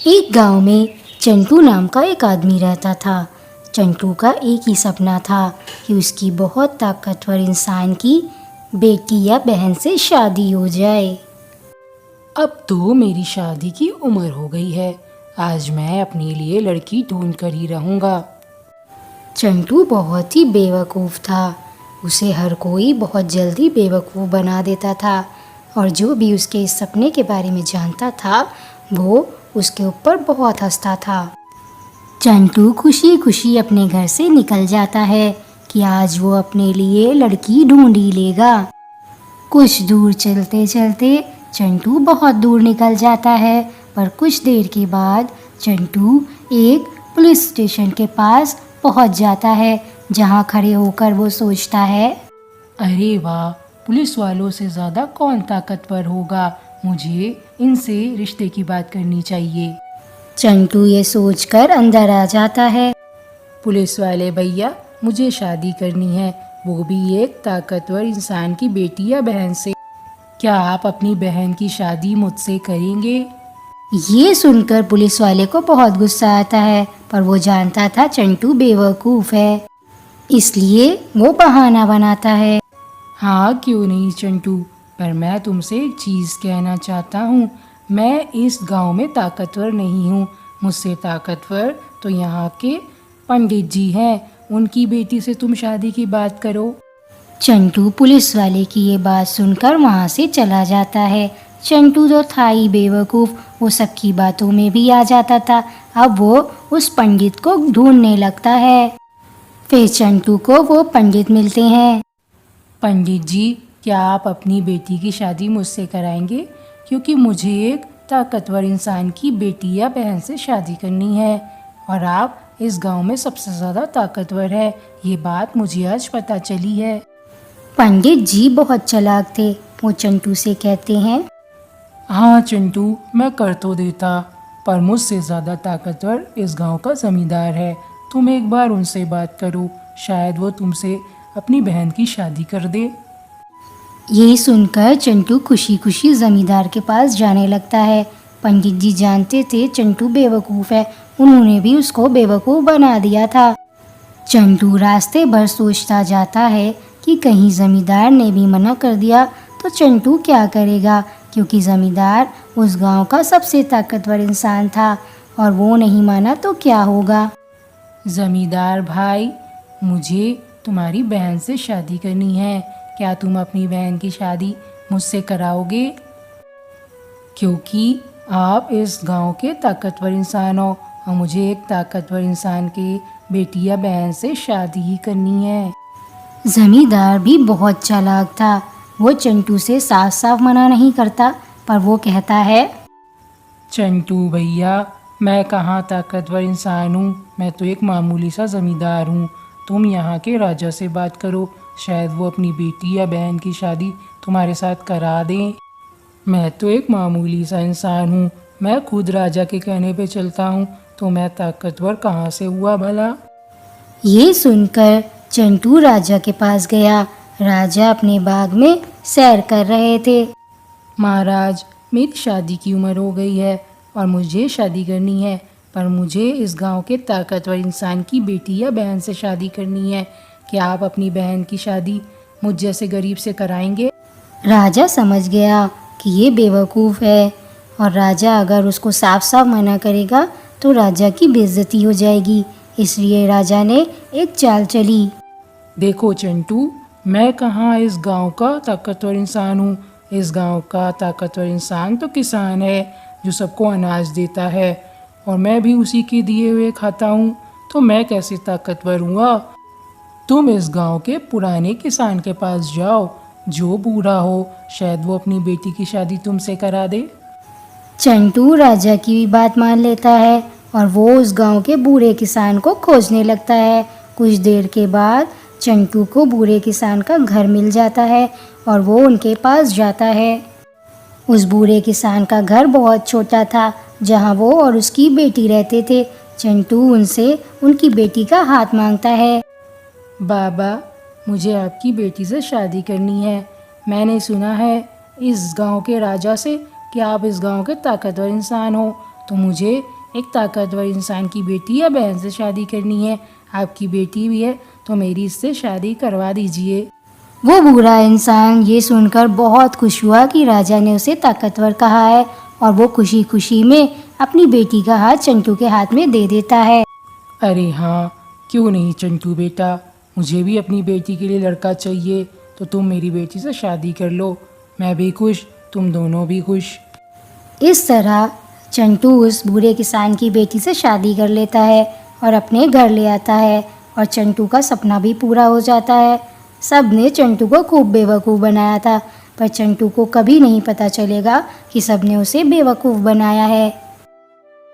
एक गांव में चंटू नाम का एक आदमी रहता था। चंटू का एक ही सपना था कि उसकी बहुत ताकतवर इंसान की बेटी या बहन से शादी हो जाए। अब तो मेरी शादी की उम्र हो गई है। आज मैं अपने लिए लड़की ढूंढ कर ही रहूँगा। चंटू बहुत ही बेवकूफ़ था। उसे हर कोई बहुत जल्दी बेवकूफ़ बना देता था और जो भी उसके इस सपने के बारे में जानता था वो उसके ऊपर बहुत हंसता था। चंटू खुशी खुशी अपने घर से निकल जाता है कि आज वो अपने लिए लड़की ढूंढ ही लेगा। कुछ दूर चलते चलते चंटू बहुत दूर निकल जाता है, पर कुछ देर के बाद चंटू एक पुलिस स्टेशन के पास पहुंच जाता है, जहां खड़े होकर वो सोचता है, अरे वाह, पुलिस वालों से ज़्यादा कौन ताकतवर होगा। मुझे इनसे रिश्ते की बात करनी चाहिए। चंटू ये सोचकर अंदर आ जाता है। पुलिस वाले भैया, मुझे शादी करनी है, वो भी एक ताकतवर इंसान की बेटी या बहन से। क्या आप अपनी बहन की शादी मुझसे करेंगे? ये सुनकर पुलिस वाले को बहुत गुस्सा आता है, पर वो जानता था चंटू बेवकूफ़ है, इसलिए वो बहाना बनाता है। हाँ, क्यों नहीं चंटू, पर मैं तुमसे एक चीज़ कहना चाहता हूँ। मैं इस गांव में ताकतवर नहीं हूँ। मुझसे ताकतवर तो यहाँ के पंडित जी हैं। उनकी बेटी से तुम शादी की बात करो। चंटू पुलिस वाले की ये बात सुनकर वहाँ से चला जाता है। चंटू तो था ही बेवकूफ़, वो सबकी बातों में भी आ जाता था। अब वो उस पंडित को ढूंढने लगता है। फिर चंटू को वो पंडित मिलते हैं। पंडित जी, क्या आप अपनी बेटी की शादी मुझसे कराएंगे? क्योंकि मुझे एक ताकतवर इंसान की बेटी या बहन से शादी करनी है और आप इस गांव में सबसे ज़्यादा ताकतवर है। ये बात मुझे आज पता चली है। पंडित जी बहुत चालाक थे। वो चंटू से कहते हैं, हाँ चंटू, मैं कर तो देता, पर मुझसे ज़्यादा ताकतवर इस गांव का ज़मींदार है। तुम एक बार उनसे बात करो, शायद वो तुमसे अपनी बहन की शादी कर दे। ये सुनकर चंटू खुशी खुशी जमींदार के पास जाने लगता है। पंडित जी जानते थे चंटू बेवकूफ़ है, उन्होंने भी उसको बेवकूफ़ बना दिया था। चंटू रास्ते भर सोचता जाता है कि कहीं जमींदार ने भी मना कर दिया तो चंटू क्या करेगा, क्योंकि जमींदार उस गांव का सबसे ताकतवर इंसान था और वो नहीं माना तो क्या होगा। ज़मींदार भाई, मुझे तुम्हारी बहन से शादी करनी है। क्या तुम अपनी बहन की शादी मुझसे कराओगे? क्योंकि आप इस गांव के ताकतवर इंसान हो और मुझे एक ताकतवर इंसान के बेटी या बहन से शादी ही करनी है। जमींदार भी बहुत चालाक था। वो चंटू से साफ साफ मना नहीं करता, पर वो कहता है, चंटू भैया, मैं कहाँ ताकतवर इंसान हूँ, मैं तो एक मामूली सा ज़मींदार हूँ। तुम यहाँ के राजा से बात करो, शायद वो अपनी बेटी या बहन की शादी तुम्हारे साथ करा दें। मैं तो एक मामूली सा इंसान हूँ, मैं खुद राजा के कहने पे चलता हूँ, तो मैं ताकतवर कहाँ से हुआ भला? ये सुनकर चंटू राजा के पास गया। राजा अपने बाग में सैर कर रहे थे। महाराज, मेरी शादी की उम्र हो गई है और मुझे शादी करनी है, पर मुझे इस गांव के ताकतवर इंसान की बेटी या बहन से शादी करनी है। क्या आप अपनी बहन की शादी मुझ जैसे गरीब से कराएंगे? राजा समझ गया कि ये बेवकूफ़ है और राजा अगर उसको साफ साफ मना करेगा तो राजा की बेइज्जती हो जाएगी, इसलिए राजा ने एक चाल चली। देखो चंटू, मैं कहाँ इस गांव का ताकतवर इंसान हूँ। इस गांव का ताकतवर इंसान तो किसान है, जो सबको अनाज देता है, और मैं भी उसी के दिए हुए खाता हूँ, तो मैं कैसे ताकतवर हुआ? तुम इस गांव के पुराने किसान के पास जाओ, जो बूढ़ा हो, शायद वो अपनी बेटी की शादी तुमसे करा दे। चंटू राजा की भी बात मान लेता है और वो उस गांव के बूढ़े किसान को खोजने लगता है। कुछ देर के बाद चंटू को बूढ़े किसान का घर मिल जाता है और वो उनके पास जाता है। उस बूढ़े किसान का घर बहुत छोटा था, जहां वो और उसकी बेटी रहते थे। चंटू उनसे उनकी बेटी का हाथ मांगता है। बाबा, मुझे आपकी बेटी से शादी करनी है। मैंने सुना है इस गांव के राजा से कि आप इस गांव के ताकतवर इंसान हो, तो मुझे एक ताकतवर इंसान की बेटी या बहन से शादी करनी है। आपकी बेटी भी है तो मेरी इससे शादी करवा दीजिए। वो बूढ़ा इंसान ये सुनकर बहुत खुश हुआ कि राजा ने उसे ताकतवर कहा है और वो खुशी खुशी में अपनी बेटी का हाथ चंटू के हाथ में दे देता है। अरे हाँ, क्यों नहीं चंटू बेटा, मुझे भी अपनी बेटी के लिए लड़का चाहिए, तो तुम मेरी बेटी से शादी कर लो। मैं भी खुश, तुम दोनों भी खुश। इस तरह चंटू उस बूढ़े किसान की बेटी से शादी कर लेता है और अपने घर ले आता है और चंटू का सपना भी पूरा हो जाता है। सब ने चंटू को खूब बेवकूफ़ बनाया था, पर चंटू को कभी नहीं पता चलेगा कि सब ने उसे बेवकूफ़ बनाया है।